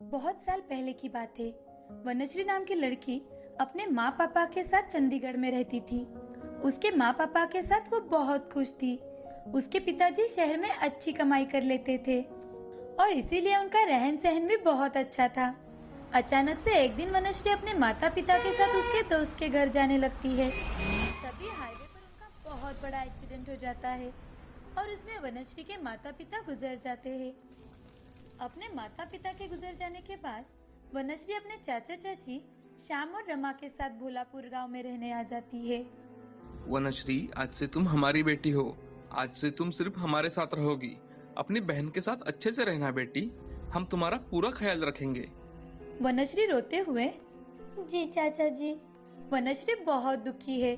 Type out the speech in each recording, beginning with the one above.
बहुत साल पहले की बात है। वनश्री नाम की लड़की अपने माँ पापा के साथ चंडीगढ़ में रहती थी। उसके माँ पापा के साथ वो बहुत खुश थी। उसके पिताजी शहर में अच्छी कमाई कर लेते थे और इसीलिए उनका रहन सहन भी बहुत अच्छा था। अचानक से एक दिन वनश्री अपने माता पिता के साथ उसके दोस्त के घर जाने लगती है। तभी हाईवे पर उनका बहुत बड़ा एक्सीडेंट हो जाता है और उसमें वनश्री के माता पिता गुजर जाते हैं। अपने माता पिता के गुजर जाने के बाद वनश्री अपने चाचा चाची श्याम और रमा के साथ भोलापुर गांव में रहने आ जाती है। वनश्री, आज से तुम हमारी बेटी हो। आज से तुम सिर्फ हमारे साथ रहोगी। अपनी बहन के साथ अच्छे से रहना बेटी। हम तुम्हारा पूरा ख्याल रखेंगे। वनश्री रोते हुए, जी चाचा जी। वनश्री बहुत दुखी है।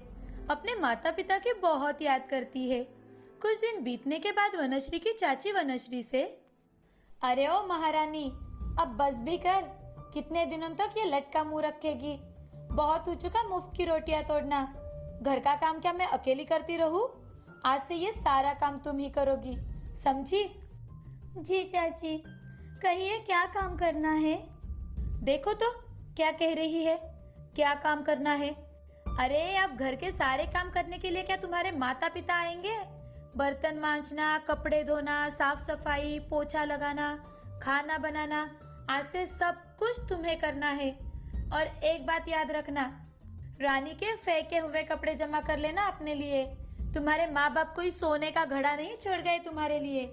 अपने माता पिता की बहुत याद करती है। कुछ दिन बीतने के बाद वनश्री की चाची वनश्री से, अरे ओ महारानी, अब बस भी कर। कितने दिनों तक ये लटका मुंह रखेगी? बहुत हो चुका मुफ्त की रोटियां तोड़ना। घर का काम क्या मैं अकेली करती रहूं? आज से ये सारा काम तुम ही करोगी, समझी? जी चाची, कहिए क्या काम करना है? देखो तो क्या कह रही है। क्या काम करना है? अरे अब घर के सारे काम करने के लिए क्या तुम्हारे माता पिता आएंगे? बर्तन मांजना, कपड़े धोना, साफ सफाई, पोछा लगाना, खाना बनाना, आज से सब कुछ तुम्हें करना है। और एक बात याद रखना, रानी के फेंके हुए कपड़े जमा कर लेना अपने लिए। तुम्हारे माँ बाप कोई सोने का घड़ा नहीं छोड़ गए तुम्हारे लिए।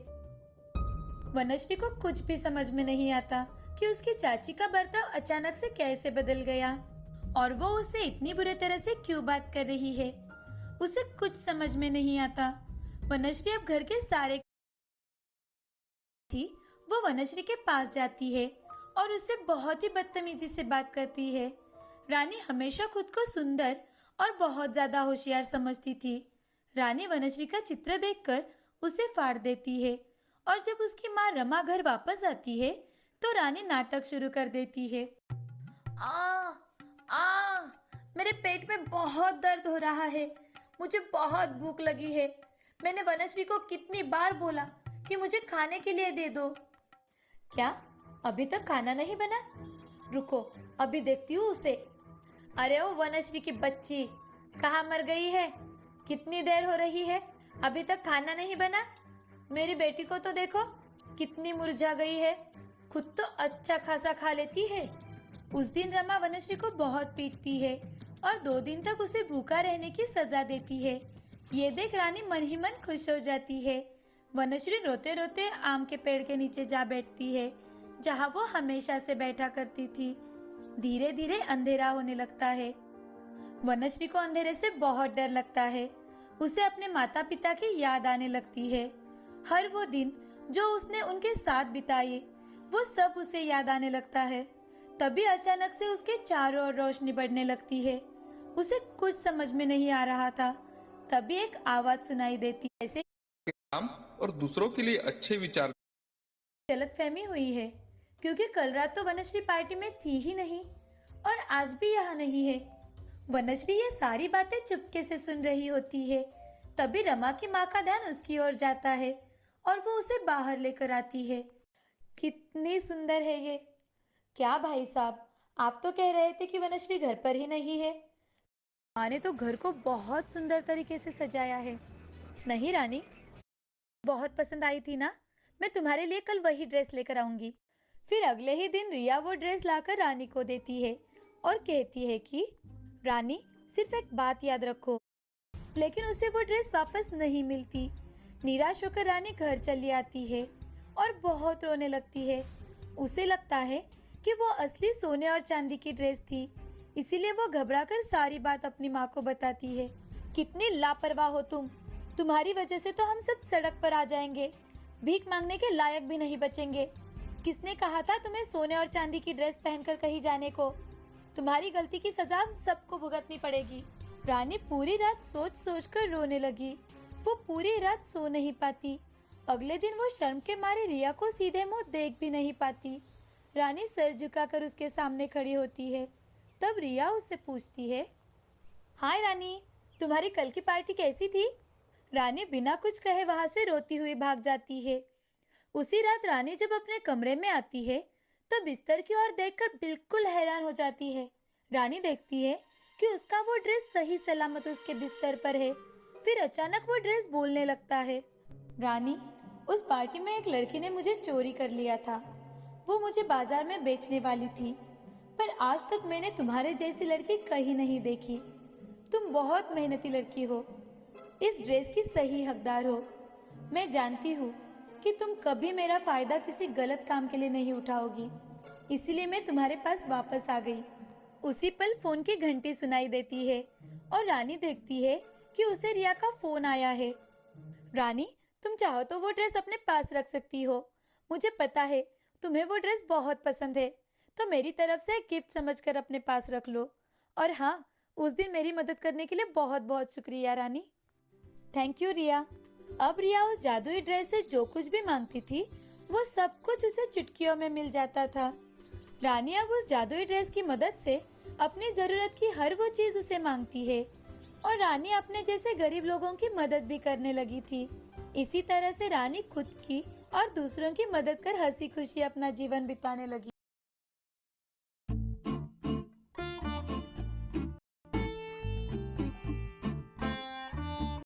वनश्री को कुछ भी समझ में नहीं आता कि उसकी चाची का बर्ताव अचानक से कैसे बदल गया और वो उससे इतनी बुरी तरह से क्यों बात कर रही है। उसे कुछ समझ में नहीं आता। वनश्री अब घर के सारे थी, वो वनश्री के पास जाती है और उससे बहुत ही बदतमीजी से बात करती है। रानी हमेशा खुद को सुंदर और बहुत ज्यादा होशियार समझती थी। रानी वनश्री का चित्र देखकर उसे फाड़ देती है और जब उसकी माँ रमा घर वापस आती है तो रानी नाटक शुरू कर देती है। आ आ मेरे पेट में बहुत दर्द हो रहा है। मुझे बहुत भूख लगी है। मैंने वनश्री को कितनी बार बोला कि मुझे खाने के लिए दे दो। क्या अभी तक खाना नहीं बना? रुको, अभी देखती हूँ उसे। अरे ओ वनश्री की बच्ची, कहाँ मर गई है? कितनी देर हो रही है, अभी तक खाना नहीं बना? मेरी बेटी को तो देखो, कितनी मुरझा गई है। खुद तो अच्छा खासा खा लेती है। उस दिन रमा वनश्री को बहुत पीटती है और 2 दिन तक उसे भूखा रहने की सजा देती है। ये देख रानी मन ही मन खुश हो जाती है। वनश्री रोते रोते आम के पेड़ के नीचे जा बैठती है, जहाँ वो हमेशा से बैठा करती थी। धीरे धीरे अंधेरा होने लगता है। वनश्री को अंधेरे से बहुत डर लगता है। उसे अपने माता पिता की याद आने लगती है। हर वो दिन जो उसने उनके साथ बिताए, वो सब उसे याद आने लगता है। तभी अचानक से उसके चारों ओर रोशनी बढ़ने लगती है। उसे कुछ समझ में नहीं आ रहा था। तभी एक आवाज सुनाई देती है, ऐसे काम और दूसरों के लिए अच्छे विचार। गलतफहमी हुई है, क्योंकि कल रात तो वनश्री पार्टी में थी ही नहीं और आज भी यहाँ नहीं है। वनश्री ये सारी बातें चुपके से सुन रही होती है। तभी रमा की माँ का ध्यान उसकी ओर जाता है और वो उसे बाहर लेकर आती है। कितनी सुंदर है ये! क्या भाई साहब, आप तो कह रहे थे कि वनश्री घर पर ही नहीं है। माँ ने तो घर को बहुत सुंदर तरीके से सजाया है। नहीं रानी, बहुत पसंद आई थी ना? मैं तुम्हारे लिए कल वही ड्रेस लेकर आऊंगी। फिर अगले ही दिन रिया वो ड्रेस लाकर रानी को देती है और कहती है कि रानी, सिर्फ एक बात याद रखो। लेकिन उसे वो ड्रेस वापस नहीं मिलती। निराश होकर रानी घर चली आती है और बहुत रोने लगती है। उसे लगता है कि वो असली सोने और चांदी की ड्रेस थी। इसीलिए वो घबराकर सारी बात अपनी माँ को बताती है। कितनी लापरवाह हो तुम! तुम्हारी वजह से तो हम सब सड़क पर आ जाएंगे, भीख मांगने के लायक भी नहीं बचेंगे। किसने कहा था तुम्हें सोने और चांदी की ड्रेस पहनकर कहीं जाने को? तुम्हारी गलती की सजा हम सबको भुगतनी पड़ेगी। रानी पूरी रात सोच सोच कर रोने लगी। वो पूरी रात सो नहीं पाती। अगले दिन वो शर्म के मारे रिया को सीधे मुंह देख भी नहीं पाती। रानी सर झुकाकर उसके सामने खड़ी होती है। तब रिया उससे पूछती है, हाय रानी, तुम्हारी कल की पार्टी कैसी थी? रानी बिना कुछ कहे वहां से रोती हुई भाग जाती है। उसी रात रानी जब अपने कमरे में आती है तो बिस्तर की ओर देखकर बिल्कुल हैरान हो जाती है। रानी देखती है कि उसका वो ड्रेस सही सलामत उसके बिस्तर पर है। फिर अचानक वो ड्रेस बोलने लगता है, रानी, उस पार्टी में एक लड़की ने मुझे चोरी कर लिया था। वो मुझे बाजार में बेचने वाली थी, पर आज तक मैंने तुम्हारे जैसी लड़की कहीं नहीं देखी। तुम बहुत मेहनती लड़की हो, इस ड्रेस की सही हकदार हो। मैं जानती हूँ कि तुम कभी मेरा फायदा किसी गलत काम के लिए नहीं उठाओगी, इसीलिए मैं तुम्हारे पास वापस आ गई। उसी पल फोन की घंटी सुनाई देती है और रानी देखती है कि उसे रिया का फोन आया है। रानी, तुम चाहो तो वो ड्रेस अपने पास रख सकती हो। मुझे पता है तुम्हें वो ड्रेस बहुत पसंद है, तो मेरी तरफ से एक गिफ्ट समझकर अपने पास रख लो। और हाँ, उस दिन मेरी मदद करने के लिए बहुत बहुत शुक्रिया रानी। थैंक यू रिया। अब रिया उस जादुई ड्रेस से जो कुछ भी मांगती थी वो सब कुछ उसे चुटकियों में मिल जाता था। रानी अब उस जादुई ड्रेस की मदद से अपनी जरूरत की हर वो चीज उसे मांगती है और रानी अपने जैसे गरीब लोगों की मदद भी करने लगी थी। इसी तरह से रानी खुद की और दूसरों की मदद कर हंसी खुशी अपना जीवन बिताने लगी।